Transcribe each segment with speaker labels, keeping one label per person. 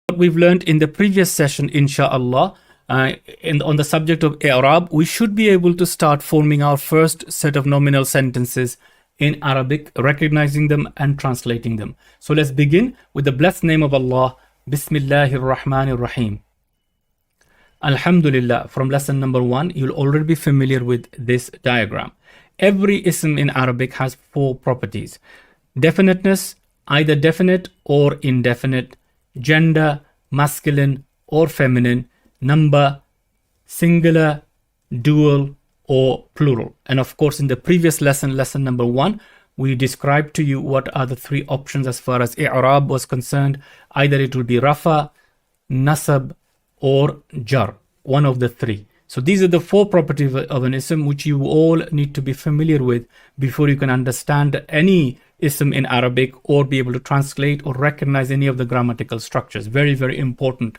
Speaker 1: What we've learned in the previous session, inshallah, on the subject of i'rab, we should be able to start forming our first set of nominal sentences in Arabic, recognizing them and translating them. So let's begin with the blessed name of Allah. Bismillahir Rahmanir Rahim. Alhamdulillah. From lesson number 1, you'll already be familiar with this diagram. Every ism in Arabic has 4 properties: definiteness, either definite or indefinite; gender, masculine or feminine; number, singular, dual or plural. And of course, in the previous lesson, lesson number 1, we described to you what are the 3 options as far as i'rab was concerned. Either it will be rafa, nasab or jar, one of the 3. So these are the 4 properties of an ism which you all need to be familiar with before you can understand any ism in Arabic or be able to translate or recognize any of the grammatical structures. Very, very important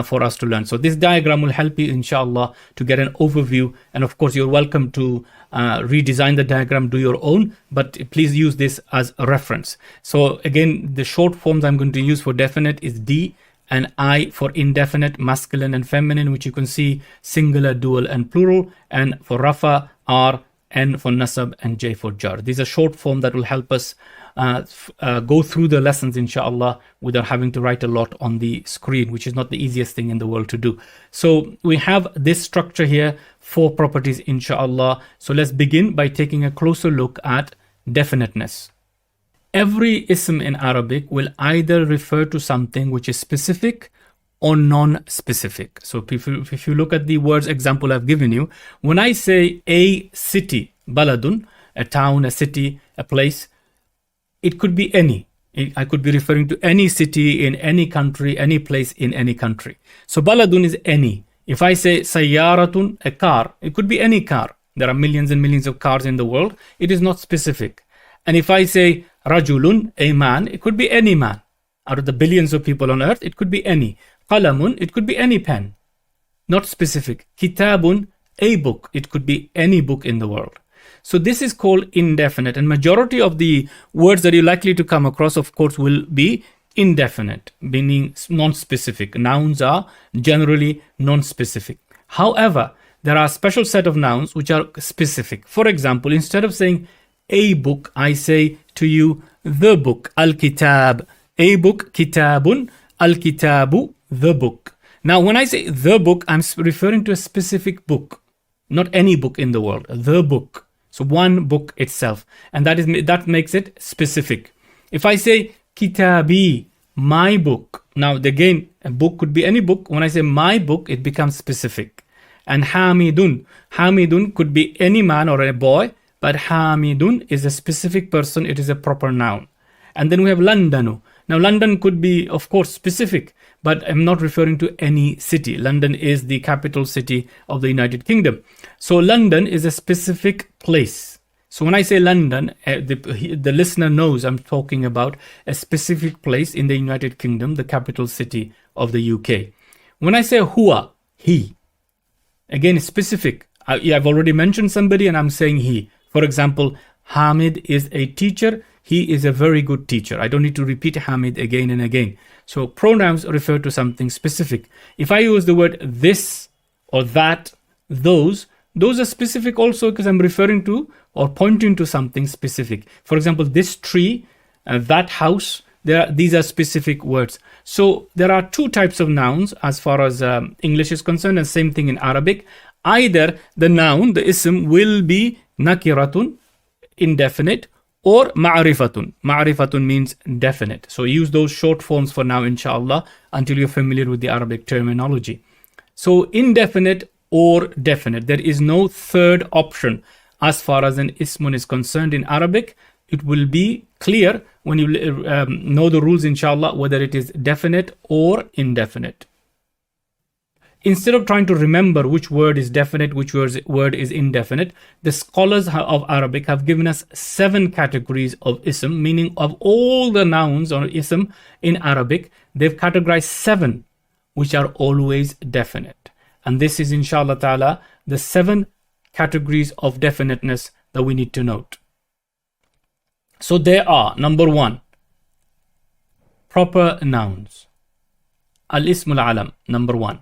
Speaker 1: for us to learn. So this diagram will help you, inshallah, to get an overview. And of course, you're welcome to redesign the diagram, do your own, but please use this as a reference. So again, the short forms I'm going to use for definite is D, and I for indefinite, masculine and feminine, which you can see singular, dual and plural. And for rafa, R, N for nasab, and J for jar. These are short form that will help us go through the lessons, inshallah, without having to write a lot on the screen, which is not the easiest thing in the world to do. So we have this structure here, 4 properties, inshallah. So let's begin by taking a closer look at definiteness. Every ism in Arabic will either refer to something which is specific or non-specific. So if you look at the words example I've given you, when I say a city, baladun, a town, a city, a place, it could be any. I could be referring to any city in any country, any place in any country. So baladun is any. If I say sayyaratun, a car, it could be any car. There are millions and millions of cars in the world. It is not specific. And if I say rajulun, a man, it could be any man. Out of the billions of people on earth, it could be any. Qalamun, it could be any pen. Not specific. Kitabun, a book. It could be any book in the world. So this is called indefinite. And majority of the words that you're likely to come across, of course, will be indefinite, meaning non-specific. Nouns are generally non-specific. However, there are a special set of nouns which are specific. For example, instead of saying a book, I say to you the book, al-kitab. A book, kitabun, al-kitabu, the book. Now, when I say the book, I'm referring to a specific book, not any book in the world, the book. So one book itself, and that makes it specific. If I say kitabi, my book, now again, a book could be any book. When I say my book, it becomes specific. And hamidun, hamidun could be any man or a boy, but hamidun is a specific person. It is a proper noun. And then we have Londonu. Now, London could be, of course, specific, but I'm not referring to any city. London is the capital city of the United Kingdom. So London is a specific place. So when I say London, the listener knows I'm talking about a specific place in the United Kingdom, the capital city of the UK. When I say huwa, he, again, it's specific. I've already mentioned somebody and I'm saying he. For example, Hamid is a teacher. He is a very good teacher. I don't need to repeat Hamid again and again. So pronouns refer to something specific. If I use the word this or that, those are specific also because I'm referring to or pointing to something specific. For example, this tree, that house, these are specific words. So there are 2 types of nouns as far as English is concerned, and same thing in Arabic. Either the noun, the ism, will be nakiratun, indefinite, or ma'rifatun. Ma'rifatun means definite. So use those short forms for now, inshallah, until you're familiar with the Arabic terminology. So indefinite or definite. There is no third option as far as an ismun is concerned in Arabic. It will be clear when you know the rules, inshallah, whether it is definite or indefinite. Instead of trying to remember which word is definite, which word is indefinite, the scholars of Arabic have given us 7 categories of ism, meaning of all the nouns or ism in Arabic, they've categorized 7 which are always definite. And this is, inshallah ta'ala, the 7 categories of definiteness that we need to note. So there are, number 1, proper nouns. al-ismul alam, number 1.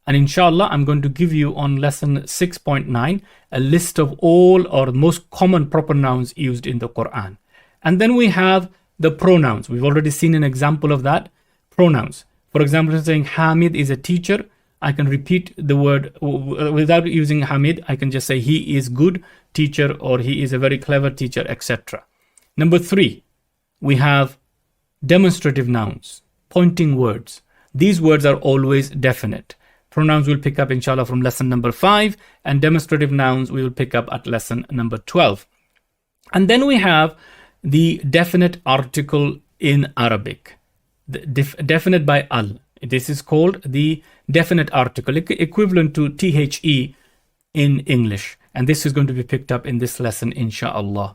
Speaker 1: And inshallah, I'm going to give you on lesson 6.9 a list of all or most common proper nouns used in the Quran. And then we have the pronouns. We've already seen an example of that. Pronouns. For example, saying Hamid is a teacher. I can repeat the word without using Hamid. I can just say he is good teacher or he is a very clever teacher, etc. Number 3, we have demonstrative nouns, pointing words. These words are always definite. Pronouns will pick up inshallah from lesson number 5, and demonstrative nouns we will pick up at lesson number 12. And then we have the definite article in Arabic, definite by al. This is called the definite article, equivalent to THE in English. And this is going to be picked up in this lesson, inshallah.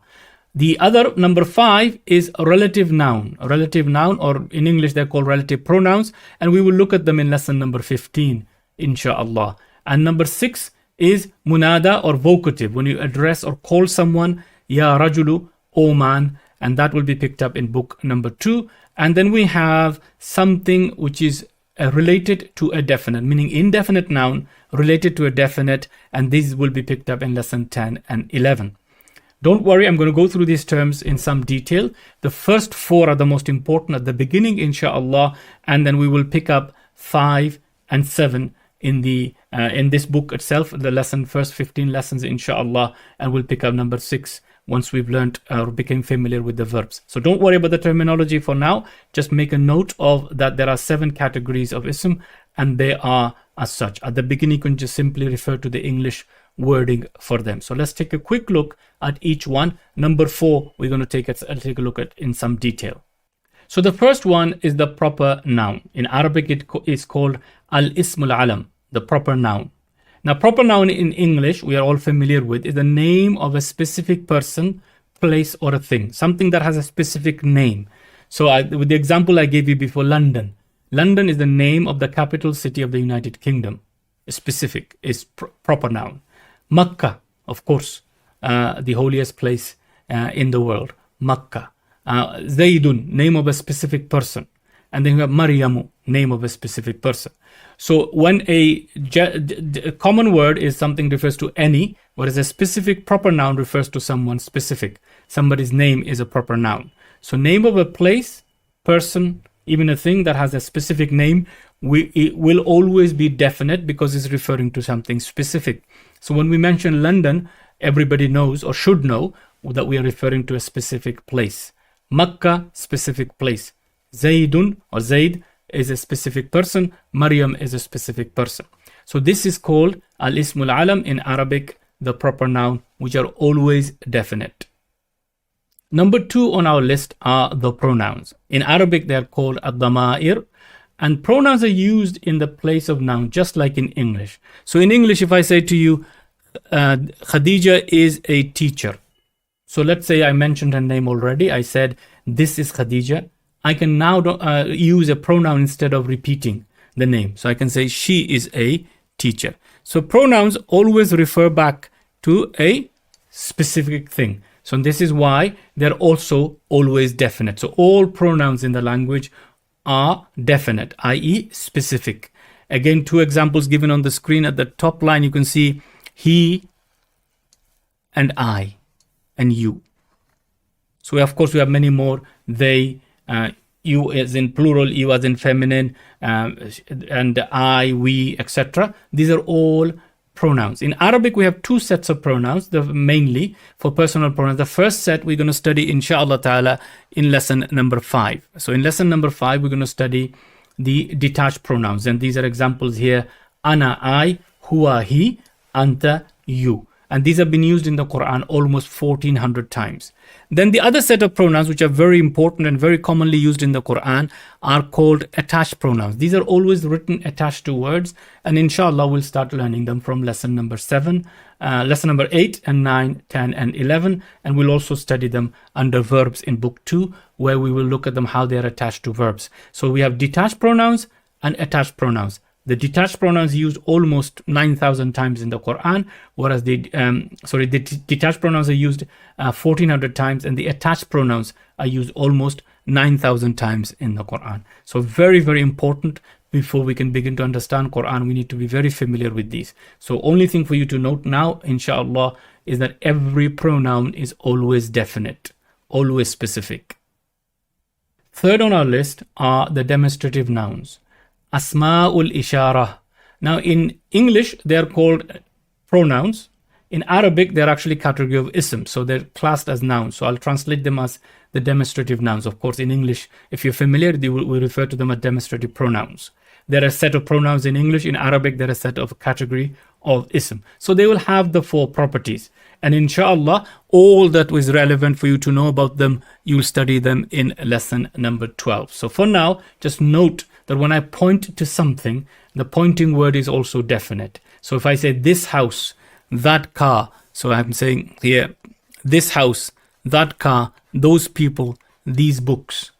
Speaker 1: The other, number 5, is a relative noun. A relative noun, or in English they're called relative pronouns. And we will look at them in lesson number 15, inshallah. And number 6 is munada or vocative, when you address or call someone, ya rajulu, O man. And that will be picked up in book number 2. And then we have something which is related to a definite, meaning indefinite noun related to a definite, and these will be picked up in lesson 10 and 11. Don't worry, I'm going to go through these terms in some detail. The first 4 are the most important at the beginning, inshallah, and then we will pick up 5 and 7 in this book itself, the lesson, first 15 lessons, inshallah, and we'll pick up number 6 once we've learned or became familiar with the verbs. So don't worry about the terminology for now. Just make a note of that there are 7 categories of ism, and they are as such. At the beginning, you can just simply refer to the English wording for them. So let's take a quick look at each one. Number 4, we're going to take a look at in some detail. So the first one is the proper noun. In Arabic, it is called al-ismul alam, the proper noun. Now, proper noun in English, we are all familiar with, is the name of a specific person, place, or a thing. Something that has a specific name. So with the example I gave you before, London. London is the name of the capital city of the United Kingdom. Specific is proper noun. Makkah, of course, the holiest place in the world. Makkah. Zaydun, name of a specific person. And then you have Maryamu, name of a specific person. So when a common word is something refers to any, whereas a specific proper noun refers to someone specific. Somebody's name is a proper noun. So name of a place, person, even a thing that has a specific name, it will always be definite because it's referring to something specific. So when we mention London, everybody knows or should know that we are referring to a specific place. Makkah, specific place. Zaydun or Zayd is a specific person. Maryam is a specific person. So this is called al-ismul alam in Arabic, the proper noun, which are always definite. Number 2 on our list are the pronouns. In Arabic, they are called ad-dama'ir, and pronouns are used in the place of noun, just like in English. So in English, if I say to you, Khadija is a teacher. So let's say I mentioned her name already. I said, this is Khadija. I can now use a pronoun instead of repeating the name. So I can say she is a teacher. So pronouns always refer back to a specific thing. So this is why they're also always definite. So all pronouns in the language are definite, i.e. specific. Again, 2 examples given on the screen. At the top line, you can see he and I and you. So of course we have many more. They, you as in plural, you as in feminine, and I, we, etc. These are all pronouns. In Arabic, we have 2 sets of pronouns, mainly for personal pronouns. The first set we're going to study, inshallah ta'ala, in lesson number 5. So in lesson number 5, we're going to study the detached pronouns. And these are examples here. Ana, I, huwa, he, anta, you. And these have been used in the Quran almost 1400 times. Then the other set of pronouns, which are very important and very commonly used in the Quran, are called attached pronouns. These are always written attached to words, and inshallah we'll start learning them from lesson number 8 and 9, 10 and 11, and we'll also study them under verbs in book 2, where we will look at them how they are attached to verbs. So we have detached pronouns and attached pronouns. The detached pronouns used almost 9,000 times in the Quran, whereas the detached pronouns are used 1,400 times, and the attached pronouns are used almost 9,000 times in the Quran. So very, very important. Before we can begin to understand Quran, we need to be very familiar with these. So only thing for you to note now, inshallah, is that every pronoun is always definite, always specific. Third on our list are the demonstrative nouns. Asma'ul Ishara. Now in English, they are called pronouns. In Arabic, they're actually category of ism, so they're classed as nouns. So I'll translate them as the demonstrative nouns. Of course, in English, if you're familiar, we refer to them as demonstrative pronouns. There are a set of pronouns in English. In Arabic, there are a set of category of ism. So they will have the 4 properties. And inshallah, all that was relevant for you to know about them, you'll study them in lesson number 12. So for now, just note that when I point to something, the pointing word is also definite. So if I say this house, that car, so I'm saying here, this house, that car, those people, these books,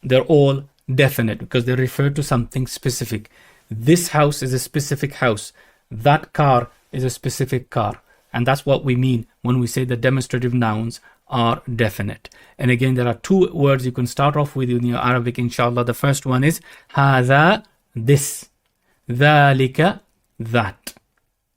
Speaker 1: they're all definite because they refer to something specific. This house is a specific house. That car is a specific car. And that's what we mean when we say the demonstrative nouns are definite. And again, there are 2 words you can start off with in your Arabic, inshallah. The first one is هذا, this. ذلك, that.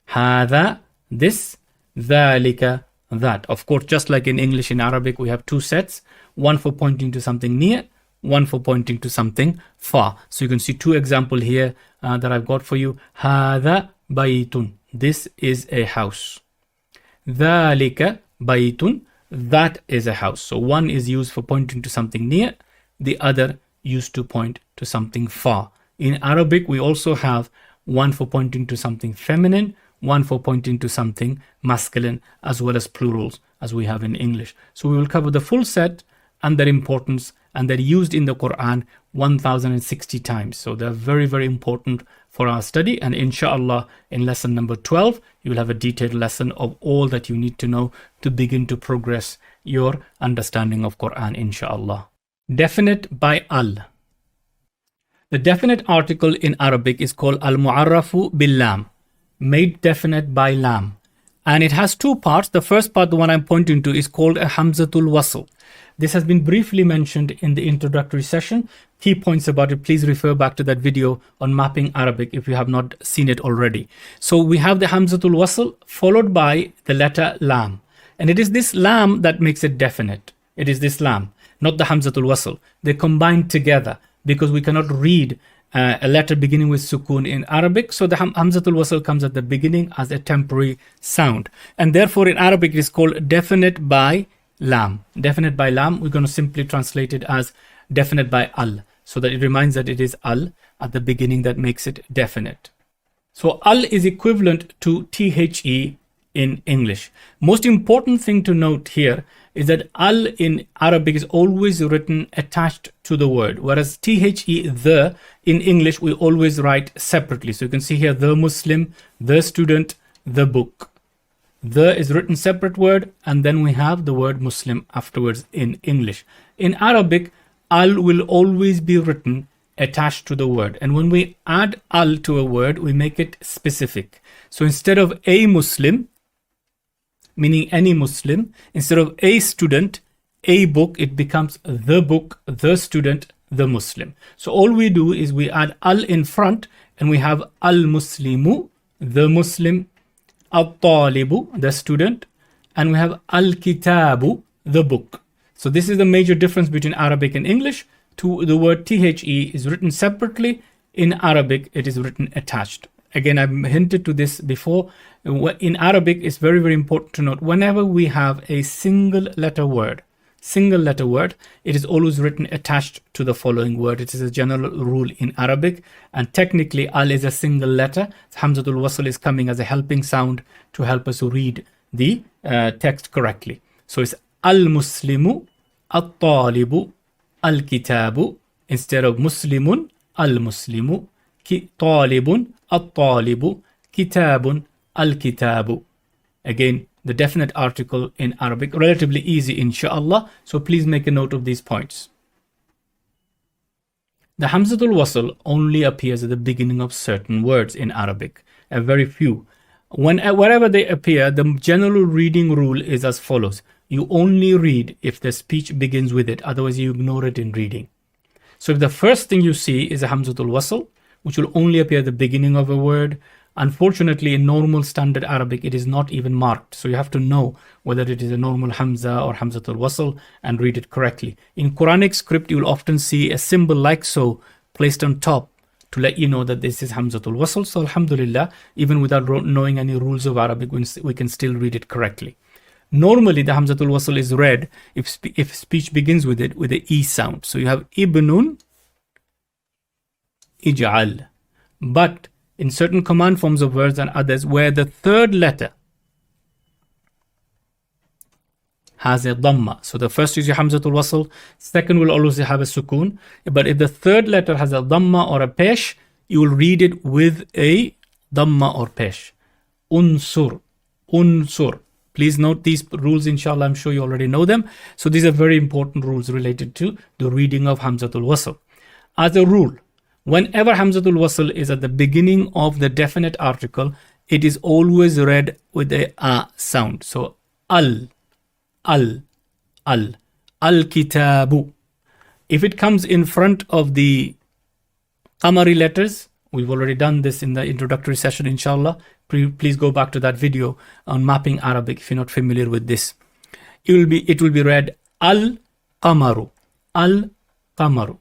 Speaker 1: هذا, this. ذلك, that. Of course, just like in English, in Arabic, we have 2 sets. One for pointing to something near, one for pointing to something far. So you can see 2 examples here that I've got for you. هذا بيت. This is a house. ذلك بيت. That is a house. So one is used for pointing to something near, the other used to point to something far. In Arabic, we also have one for pointing to something feminine, one for pointing to something masculine, as well as plurals, as we have in English. So we will cover the full set and their importance, and they're used in the Quran 1060 times. So they're very, very important for our study. And inshallah, in lesson number 12, you will have a detailed lesson of all that you need to know to begin to progress your understanding of Quran, inshallah. Definite by al. The definite article in Arabic is called al-mu'arrafu bil-lam, made definite by lam. And it has 2 parts. The first part, the one I'm pointing to, is called a hamzatul wasl. This has been briefly mentioned in the introductory session. Key points about it, please refer back to that video on mapping Arabic if you have not seen it already. So we have the hamzatul wasl followed by the letter lam. And it is this lam that makes it definite. It is this lam, not the hamzatul wasl. They combine together because we cannot read a letter beginning with sukun in Arabic. So the hamzatul wasl comes at the beginning as a temporary sound. And therefore in Arabic it is called definite by lam. Definite by lam, we're going to simply translate it as definite by al, so that it reminds that it is al at the beginning that makes it definite. So al is equivalent to the in English. Most important thing to note here is that al in Arabic is always written attached to the word, whereas the in English we always write separately. So you can see here the Muslim, the student, the book. The is written separate word, and then we have the word Muslim afterwards in English. In Arabic, al will always be written attached to the word. And when we add al to a word, we make it specific. So instead of a Muslim, meaning any Muslim, instead of a student, a book, it becomes the book, the student, the Muslim. So all we do is we add al in front, and we have al-Muslimu, the Muslim, al-Talibu, the student, and we have al-Kitabu, the book. So this is the major difference between Arabic and English. To the word the is written separately. In Arabic, it is written attached. Again, I've hinted to this before. In Arabic, it's very, very important to note whenever we have a single letter word, it is always written attached to the following word. It is a general rule in Arabic, and technically al is a single letter. Hamzatul wasl is coming as a helping sound to help us read the text correctly. So it's al-Muslimu, al-Talibu, al-Kitabu, instead of Muslimun, al-Muslimu, Talibun, al-Talibu, Kitabun, al-Kitabu. Again, the definite article in Arabic, relatively easy inshallah, so please make a note of these points. The Hamzatul Wasl only appears at the beginning of certain words in Arabic, a very few. Wherever they appear, the general reading rule is as follows. You only read if the speech begins with it, otherwise you ignore it in reading. So if the first thing you see is a Hamzatul Wasl, which will only appear at the beginning of a word, unfortunately in normal standard Arabic it is not even marked. So you have to know whether it is a normal Hamza or Hamzatul Wasl and read it correctly. In Quranic script you will often see a symbol like so placed on top to let you know that this is Hamzatul Wasl. So alhamdulillah, even without knowing any rules of Arabic, we can still read it correctly. Normally the Hamzatul Wasl is read if speech begins with it with the E sound. So you have Ibnun Ij'al. But in certain command forms of words and others where the third letter has a dhamma. So the first is your Hamzatul Wasl, second will always have a sukun. But if the third letter has a dhamma or a pesh, you will read it with a dhamma or pesh. Unsur, unsur. Please note these rules, inshallah, I'm sure you already know them. So these are very important rules related to the reading of Hamzatul Wasl. As a rule, whenever Hamzatul Wasl is at the beginning of the definite article, it is always read with a a sound. So al-kitabu. If it comes in front of the Qamari letters, we've already done this in the introductory session, inshallah. Please go back to that video on mapping Arabic if you're not familiar with this. It will be read al-qamaru, al-qamaru.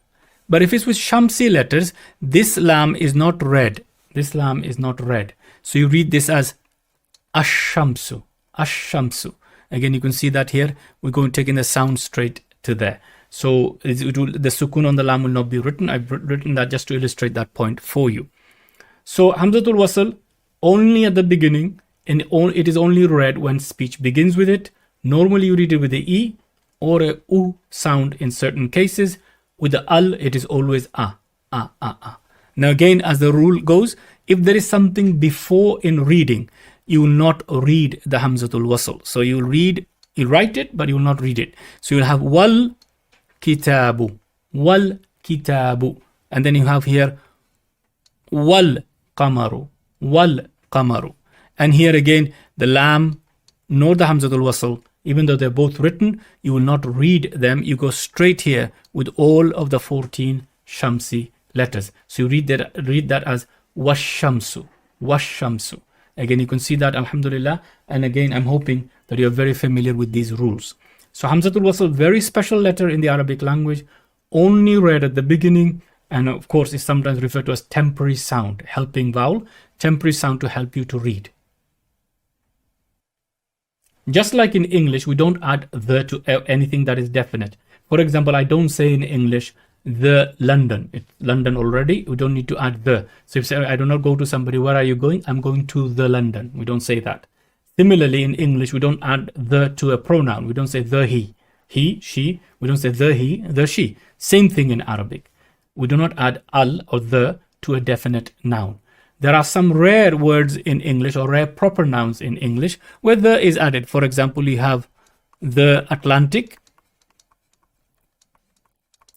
Speaker 1: But if it's with Shamsi letters, this lam is not read. This lam is not read. So you read this as ash-shamsu, ash-shamsu. Again, you can see that here. We're going to take in the sound straight to there. So the sukun on the lam will not be written. I've written that just to illustrate that point for you. So Hamzatul Wasl only at the beginning, and it is only read when speech begins with it. Normally you read it with the E or a U sound in certain cases. With the al, it is always a. Now again, as the rule goes, if there is something before in reading, you will not read the Hamzatul Wasl. So you write it, but you will not read it. So you'll have wal kitabu, and then you have here wal qamaru, and here again the lam nor the Hamzatul Wasl, even though they're both written, you will not read them. You go straight here with all of the 14 Shamsi letters. So you read that as washamsu. Again, you can see that, alhamdulillah. And again, I'm hoping that you're very familiar with these rules. So Hamzatul Wasl, very special letter in the Arabic language, only read at the beginning, and of course is sometimes referred to as temporary sound, helping vowel, temporary sound to help you to read. Just like in English, we don't add the to anything that is definite. For example, I don't say in English, the London. It's London already. We don't need to add the. So if you say, I do not go to somebody, where are you going? I'm going to the London. We don't say that. Similarly, in English, we don't add the to a pronoun. We don't say the he, she. We don't say the he, the she. Same thing in Arabic. We do not add al or the to a definite noun. There are some rare words in English or rare proper nouns in English where the is added. For example, you have the Atlantic.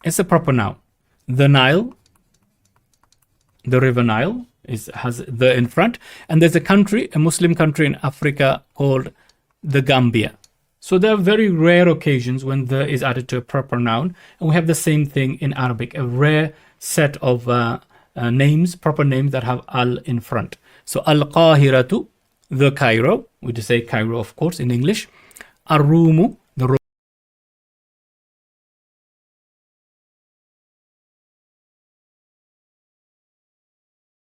Speaker 1: It's a proper noun. The Nile, the River Nile has the in front. And there's a country, a Muslim country in Africa called the Gambia. So there are very rare occasions when the is added to a proper noun. And we have the same thing in Arabic, a rare set of names, proper names that have al in front. So Al-Qahiratu, the Cairo. We just say Cairo, of course, in English. Ar-Rumu,